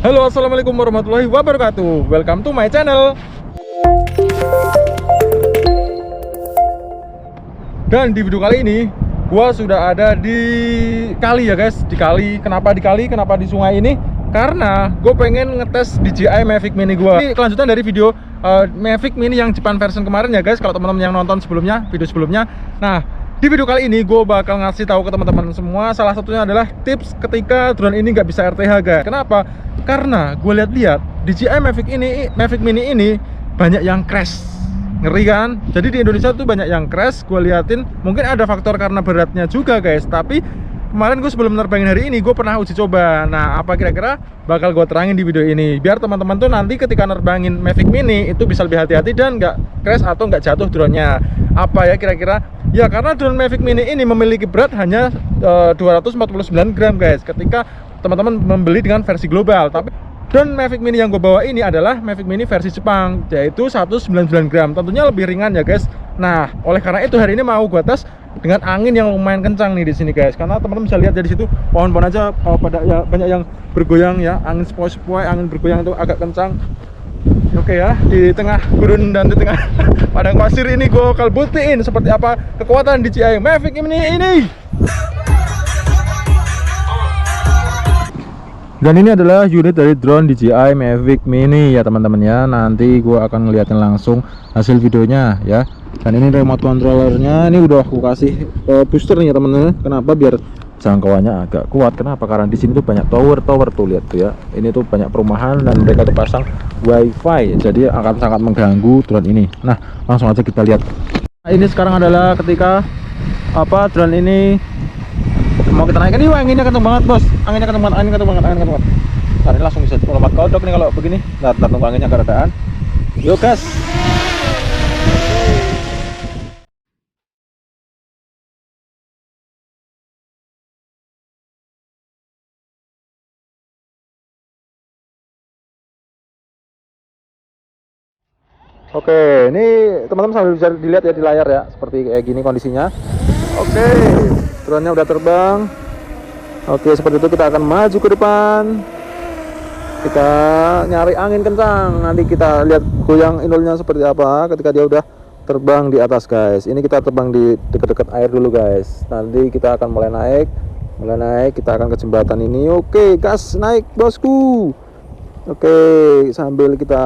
Halo, assalamualaikum warahmatullahi wabarakatuh. Welcome to my channel. Dan di video kali ini gua sudah ada di kali ya guys. Di kali, kenapa di kali, kenapa di sungai ini? Karena gue pengen ngetes DJI Mavic Mini gua. Ini kelanjutan dari video Mavic Mini yang Jepang version kemarin ya guys. Kalau teman-teman yang nonton sebelumnya, video sebelumnya. Nah, di video kali ini gue bakal ngasih tahu ke teman-teman semua. Salah satunya adalah tips ketika drone ini nggak bisa RTH guys. Kenapa? Karena gue lihat-lihat DJI Mavic Mini ini banyak yang crash. Ngeri kan? Jadi di Indonesia tuh banyak yang crash. Gue liatin, mungkin ada faktor karena beratnya juga guys. Tapi kemarin gue sebelum nerbangin hari ini, gue pernah uji coba. Nah, apa kira-kira bakal gue terangin di video ini, biar teman-teman tuh nanti ketika nerbangin Mavic Mini itu bisa lebih hati-hati dan nggak crash atau nggak jatuh drone-nya. Apa ya kira-kira? Ya karena drone Mavic Mini ini memiliki berat hanya 249 gram guys, ketika teman-teman membeli dengan versi global. Tapi drone Mavic Mini yang gue bawa ini adalah Mavic Mini versi Jepang, yaitu 199 gram. Tentunya lebih ringan ya guys. Nah, oleh karena itu hari ini mau gue tes dengan angin yang lumayan kencang nih di sini guys. Karena teman-teman bisa lihat dari situ pohon-pohon aja pada ya, banyak yang bergoyang ya. Angin sepoi-sepoi, angin bergoyang itu agak kencang. Oke ya, di tengah gurun dan di tengah padang pasir ini gue bakal buktiin seperti apa kekuatan DJI Mavic Mini ini. Dan ini adalah unit dari drone DJI Mavic Mini ya teman-teman ya. Nanti gue akan ngeliatin langsung hasil videonya ya. Dan ini remote controllernya, ini udah aku kasih booster nih ya teman-teman. Kenapa? Biar jangkauannya agak kuat. Kenapa? Karena di sini tuh banyak tower tuh lihat tuh ya. Ini tuh banyak perumahan dan mereka tuh pasang wifi, jadi akan sangat mengganggu drone ini. Nah, langsung aja kita lihat. Nah, ini sekarang adalah ketika drone ini mau kita naikkan. Ini anginnya kenceng banget bos, anginnya kenceng banget, angin kenceng banget. Nah, ini langsung bisa lompat kodok nih kalau begini. Nah, tunggu anginnya keredaan. Yuk gas. Oke, ini teman-teman sambil bisa dilihat ya di layar ya, seperti kayak gini kondisinya. Oke, drone-nya udah terbang. Oke, seperti itu kita akan maju ke depan. Kita nyari angin kencang. Nanti kita lihat goyang inulnya seperti apa ketika dia udah terbang di atas guys. Ini kita terbang di dekat-dekat air dulu guys. Nanti kita akan mulai naik, kita akan ke jembatan ini. Oke, gas naik bosku. Oke, sambil kita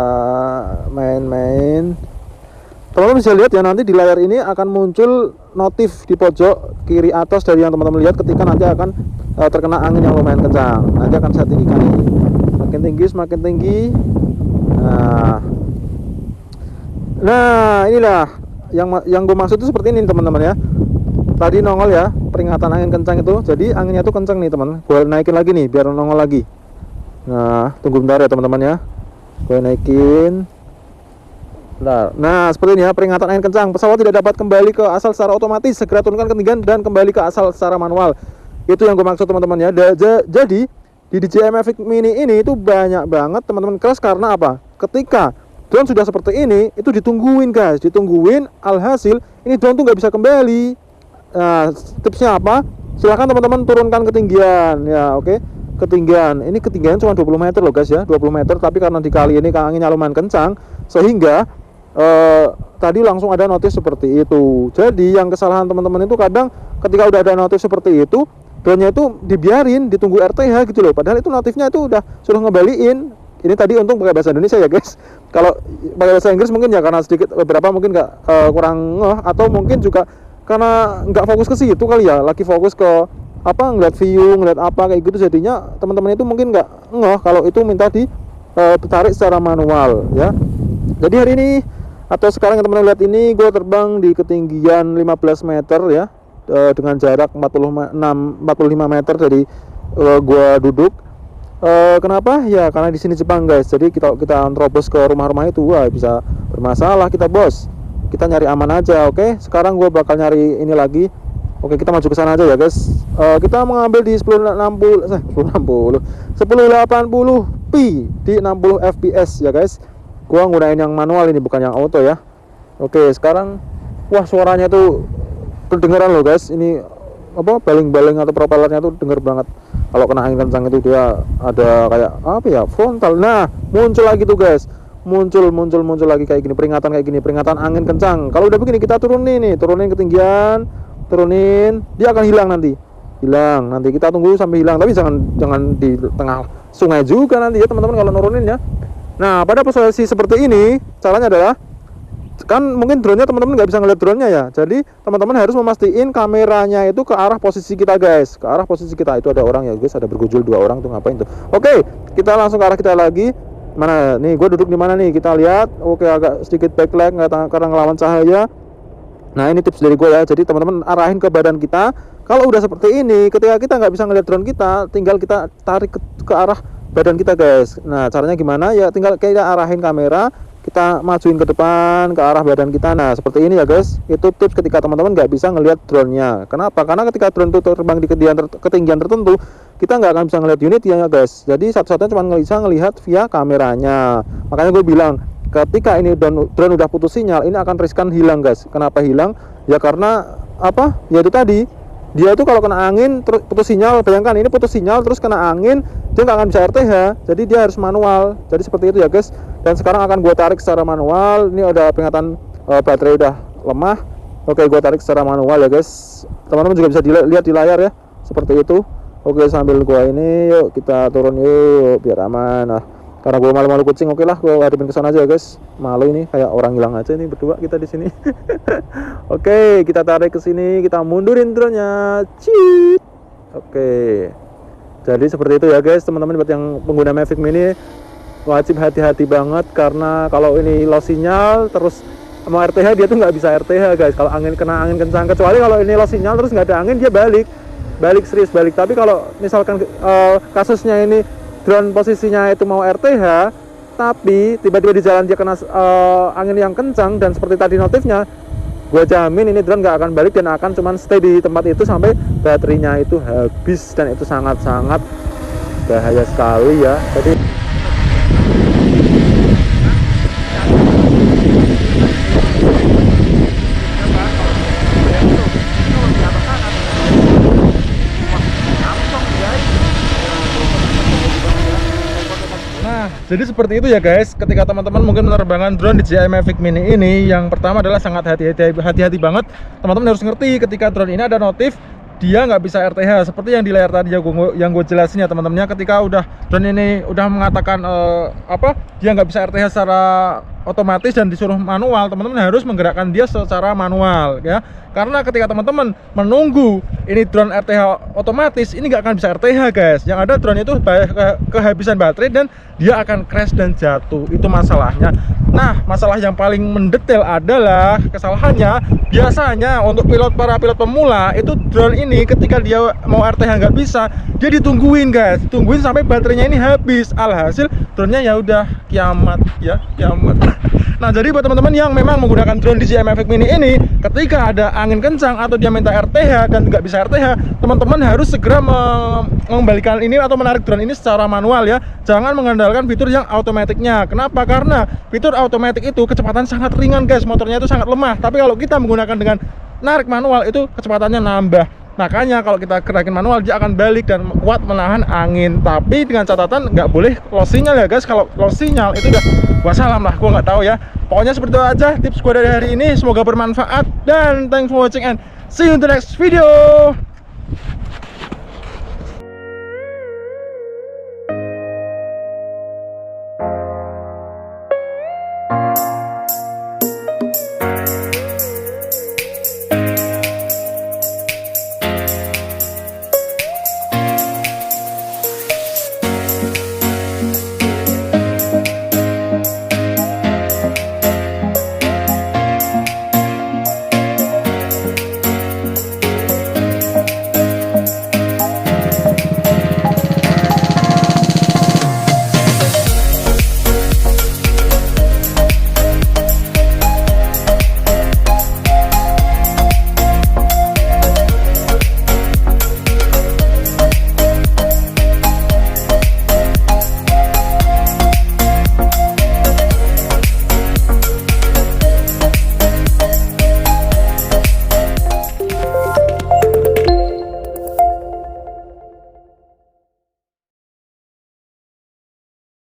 main-main, teman-teman bisa lihat ya, nanti di layar ini akan muncul notif di pojok kiri atas dari yang teman-teman lihat ketika nanti akan terkena angin yang lumayan kencang. Nanti akan saya tinggikan ini, semakin tinggi. Nah inilah yang gue maksud itu seperti ini teman-teman ya. Tadi nongol ya peringatan angin kencang itu, jadi anginnya tuh kencang nih teman. Gue naikin lagi nih biar nongol lagi. Nah, tunggu bentar ya teman-teman ya. Gue naikin. Bentar. Nah, seperti ini ya, peringatan angin kencang. Pesawat tidak dapat kembali ke asal secara otomatis. Segera turunkan ketinggian dan kembali ke asal secara manual. Itu yang gue maksud teman-teman ya. Jadi di DJI Mavic Mini ini itu banyak banget teman-teman crash karena apa? Ketika drone sudah seperti ini, itu ditungguin guys, alhasil ini drone tuh nggak bisa kembali. Nah, tipsnya apa? Silahkan teman-teman turunkan ketinggian ya, oke. Ketinggian, ini ketinggian cuma 20 meter loh guys ya, 20 meter, tapi karena di kali ini anginnya lumayan kencang sehingga tadi langsung ada notif seperti itu. Jadi yang kesalahan teman-teman itu kadang ketika udah ada notif seperti itu, drone-nya itu dibiarin, ditunggu RTH gitu loh, padahal itu notifnya itu udah suruh ngembaliin. Ini tadi untung pakai bahasa Indonesia ya guys. Kalau pakai bahasa Inggris mungkin ya karena sedikit beberapa mungkin nggak kurang ngeh, atau mungkin juga karena nggak fokus ke situ kali ya, lagi fokus ke ngeliat view, ngeliat apa kayak gitu, jadinya teman-teman itu mungkin nggak ngeh kalau itu minta ditarik secara manual ya. Jadi hari ini atau sekarang yang teman-teman lihat ini, gue terbang di ketinggian 15 meter ya, dengan jarak 45 meter dari gue duduk. Kenapa? Ya karena di sini Jepang guys, jadi kita terobos ke rumah-rumah itu, wah bisa bermasalah kita bos. Kita nyari aman aja, oke. Sekarang gue bakal nyari ini lagi. Oke, kita maju ke sana aja ya guys. Kita mengambil di 1080p di 60 fps ya guys. Gua nggunain yang manual ini, bukan yang auto ya. Oke, sekarang wah suaranya tuh kedengeran loh guys. Ini baling-baling atau propellernya tuh denger banget. kalau kena angin kencang itu dia ada kayak apa ya, frontal. Nah, muncul lagi tuh guys, muncul lagi kayak gini, peringatan kayak gini, peringatan angin kencang. Kalau udah begini kita turunin ketinggian, turunin, dia akan hilang nanti. Kita tunggu sampai hilang, tapi jangan di tengah sungai juga nanti ya teman-teman kalau nurunin ya. Nah, pada posisi seperti ini caranya adalah, kan mungkin drone-nya teman-teman nggak bisa ngeliat drone-nya ya, jadi teman-teman harus memastikan kameranya itu ke arah posisi kita guys, ke arah posisi kita. Itu ada orang ya guys, ada bergujul 2 orang tuh, ngapain tuh. Oke, kita langsung ke arah kita lagi. Mana nih, gue duduk di mana nih, kita lihat. Oke, agak sedikit backlight karena ngelawan cahaya. Nah, ini tips dari gue ya, jadi teman-teman arahin ke badan kita. Kalau udah seperti ini, ketika kita nggak bisa ngeliat drone kita, tinggal kita tarik ke arah badan kita guys. Nah, caranya gimana ya, tinggal kita arahin kamera, kita majuin ke depan ke arah badan kita. Nah, seperti ini ya guys. Itu tips ketika teman-teman nggak bisa ngelihat drone-nya. Kenapa? Karena ketika drone itu terbang di ketinggian tertentu, kita nggak akan bisa ngelihat unitnya ya guys. Jadi satu-satunya cuma bisa ngelihat via kameranya. Makanya gue bilang, ketika ini drone udah putus sinyal, ini akan riskan hilang guys. Kenapa hilang? Ya karena apa? Ya itu tadi, dia tuh kalau kena angin terus putus sinyal. Bayangkan ini putus sinyal terus kena angin, dia nggak akan bisa RTH, jadi dia harus manual. Jadi seperti itu ya guys. Dan sekarang akan gue tarik secara manual. Ini udah peringatan baterai udah lemah. Oke, gue tarik secara manual ya guys. Teman-teman juga bisa dilihat di layar ya, seperti itu. Oke, sambil gue ini, yuk kita turun yuk biar aman. Nah, karena gue malu-malu kucing, oke lah gue hadapin ke sana aja ya guys. Malu ini kayak orang hilang aja nih berdua kita di sini. Oke, kita tarik ke sini, kita mundurin drone-nya. Cit. Oke. Jadi seperti itu ya guys, teman-teman buat yang pengguna Mavic Mini wajib hati-hati banget, karena kalau ini lost sinyal terus mau RTH, dia tuh nggak bisa RTH guys. Kalau kena angin kencang, kecuali kalau ini lost sinyal terus nggak ada angin, dia balik serius balik. Tapi kalau misalkan kasusnya ini drone posisinya itu mau RTH, tapi tiba-tiba di jalan dia kena angin yang kencang dan seperti tadi notifnya, gue jamin ini drone nggak akan balik dan akan cuman stay di tempat itu sampai baterainya itu habis, dan itu sangat-sangat bahaya sekali ya. Jadi jadi seperti itu ya guys, ketika teman-teman mungkin menerbangkan drone di DJI Mavic Mini ini, yang pertama adalah sangat hati-hati banget. Teman-teman harus ngerti ketika drone ini ada notif, dia nggak bisa RTH seperti yang di layar tadi yang gue jelasin ya teman-teman. Ketika drone ini udah mengatakan dia nggak bisa RTH secara otomatis dan disuruh manual, teman-teman harus menggerakkan dia secara manual ya. Karena ketika teman-teman menunggu ini drone RTH otomatis, ini nggak akan bisa RTH guys. Yang ada drone itu kehabisan baterai dan dia akan crash dan jatuh. Itu masalahnya. Nah, masalah yang paling mendetail adalah kesalahannya biasanya untuk para pilot pemula itu drone ini ketika dia mau RTH nggak bisa, dia ditungguin guys, tungguin sampai baterainya ini habis. Alhasil drone-nya ya udah kiamat ya, kiamat. Nah, jadi buat teman-teman yang memang menggunakan drone DJI Mavic Mini ini, ketika ada angin kencang atau dia minta RTH dan nggak bisa RTH, teman-teman harus segera mengembalikan ini atau menarik drone ini secara manual ya. Jangan mengandalkan fitur yang automaticnya. Kenapa? Karena fitur automatic itu kecepatan sangat ringan guys, motornya itu sangat lemah. Tapi kalau kita menggunakan dengan narik manual itu kecepatannya nambah. Makanya kalau kita gerakin manual, dia akan balik dan kuat menahan angin. Tapi dengan catatan nggak boleh lost sinyal ya guys. Kalau lost sinyal itu udah wassalam lah, gue nggak tahu ya. Pokoknya seperti itu aja tips gue dari hari ini, semoga bermanfaat dan thanks for watching and see you in the next video.